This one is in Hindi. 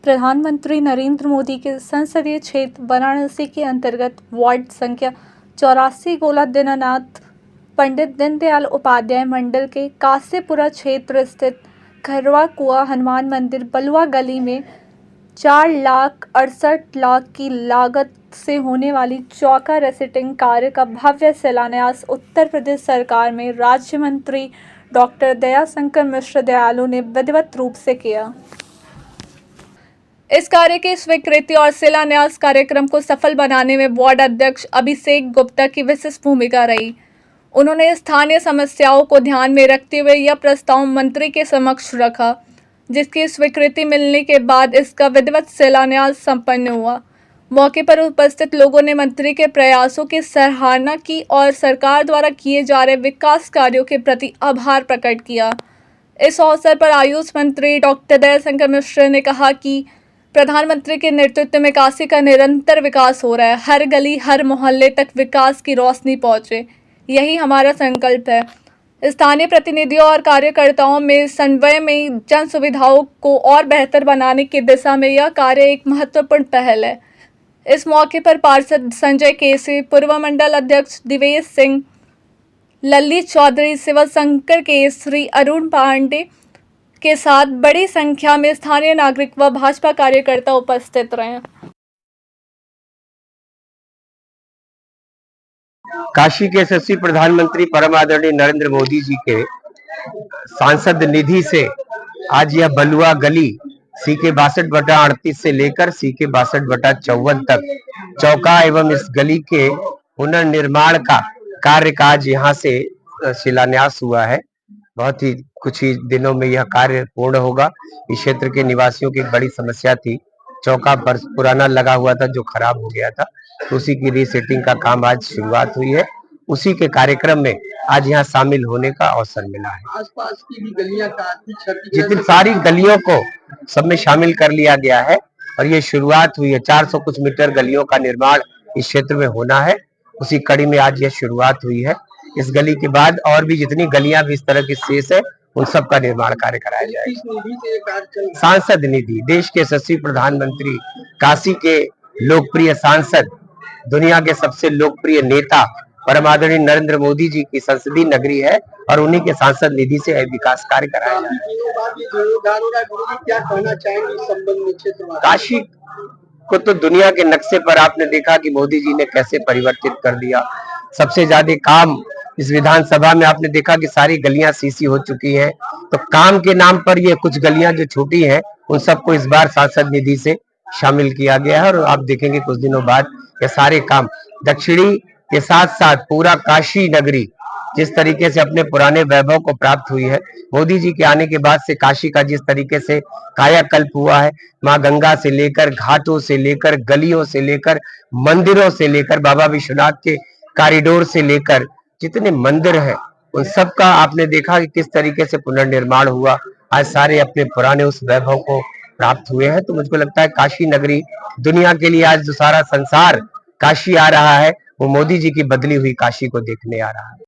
प्रधानमंत्री नरेंद्र मोदी के संसदीय क्षेत्र वाराणसी के अंतर्गत वार्ड संख्या 84 गोला दीनानाथ पंडित दीनदयाल उपाध्याय मंडल के कासेपुरा क्षेत्र स्थित खरवा कुआ हनुमान मंदिर बलुआ गली में 4,68,00,000 की लागत से होने वाली चौका रेसिटिंग कार्य का भव्य शिलान्यास उत्तर प्रदेश सरकार में राज्य मंत्री डॉक्टर दयाशंकर मिश्र दयालु ने विधिवत रूप से किया। इस कार्य की स्वीकृति और शिलान्यास कार्यक्रम को सफल बनाने में वार्ड अध्यक्ष अभिषेक गुप्ता की विशेष भूमिका रही। उन्होंने स्थानीय समस्याओं को ध्यान में रखते हुए यह प्रस्ताव मंत्री के समक्ष रखा, जिसकी स्वीकृति मिलने के बाद इसका विधिवत शिलान्यास संपन्न हुआ। मौके पर उपस्थित लोगों ने मंत्री के प्रयासों की सराहना की और सरकार द्वारा किए जा रहे विकास कार्यों के प्रति आभार प्रकट किया। इस अवसर पर आयुष मंत्री डॉक्टर दयाशंकर मिश्र ने कहा कि प्रधानमंत्री के नेतृत्व में काशी का निरंतर विकास हो रहा है। हर गली हर मोहल्ले तक विकास की रोशनी पहुंचे, यही हमारा संकल्प है। स्थानीय प्रतिनिधियों और कार्यकर्ताओं में समन्वय में जन सुविधाओं को और बेहतर बनाने की दिशा में यह कार्य एक महत्वपूर्ण पहल है। इस मौके पर पार्षद संजय केसरी, पूर्व मंडल अध्यक्ष दिवेश सिंह, लल्ली चौधरी, शिवशंकर केसरी, अरुण पांडे के साथ बड़ी संख्या में स्थानीय नागरिक व भाजपा कार्यकर्ता उपस्थित रहे। काशी के यशस्वी प्रधानमंत्री परम आदरणीय नरेंद्र मोदी जी के सांसद निधि से आज यह बलुआ गली CK 62/38 से लेकर CK 62/54 तक चौका एवं इस गली के पुनर्निर्माण का कार्य आज यहाँ से शिलान्यास हुआ है। बहुत ही कुछ ही दिनों में यह कार्य पूर्ण होगा। इस क्षेत्र के निवासियों की एक बड़ी समस्या थी, चौका पर पुराना लगा हुआ था जो खराब हो गया था, तो उसी की रीसेटिंग का काम आज शुरुआत हुई है। उसी के कार्यक्रम में आज यहाँ शामिल होने का अवसर मिला है। आसपास की भी गलियां काफी क्षति, जितनी सारी गलियों को सब में शामिल कर लिया गया है और ये शुरुआत हुई है। 400 कुछ मीटर गलियों का निर्माण इस क्षेत्र में होना है, उसी कड़ी में आज यह शुरुआत हुई है। इस गली के बाद और भी जितनी गलियां भी इस तरह की शेष है, उन सब का निर्माण कार्य कराया जाएगा। सांसद निधि, देश के यशस्वी प्रधानमंत्री, काशी के लोकप्रिय सांसद, दुनिया के सबसे लोकप्रिय नेता परम आदरणीय नरेंद्र मोदी जी की संसदीय नगरी है और उन्हीं के सांसद निधि से विकास कार्य कराया जाएगा। क्या कहना चाहेंगे इस संबंध में क्षेत्र? काशी को तो दुनिया के नक्शे पर आपने देखा कि मोदी जी ने कैसे परिवर्तित कर दिया। सबसे ज्यादा काम इस विधानसभा में आपने देखा कि सारी गलियां सीसी हो चुकी हैं, तो काम के नाम पर ये कुछ गलियां जो छोटी हैं उन सबको इस बार सांसद निधि से शामिल किया गया है और आप देखेंगे कुछ दिनों बाद ये सारे काम दक्षिणी के साथ साथ पूरा काशी नगरी जिस तरीके से अपने पुराने वैभव को प्राप्त हुई है, मोदी जी के आने के बाद से काशी का जिस तरीके से कायाकल्प हुआ है, माँ गंगा से लेकर घाटों से लेकर गलियों से लेकर मंदिरों से लेकर बाबा विश्वनाथ के कॉरिडोर से लेकर जितने मंदिर हैं उन सब का आपने देखा कि किस तरीके से पुनर्निर्माण हुआ। आज सारे अपने पुराने उस वैभव को प्राप्त हुए हैं। तो मुझको लगता है काशी नगरी दुनिया के लिए आज जो सारा संसार काशी आ रहा है, वो मोदी जी की बदली हुई काशी को देखने आ रहा है।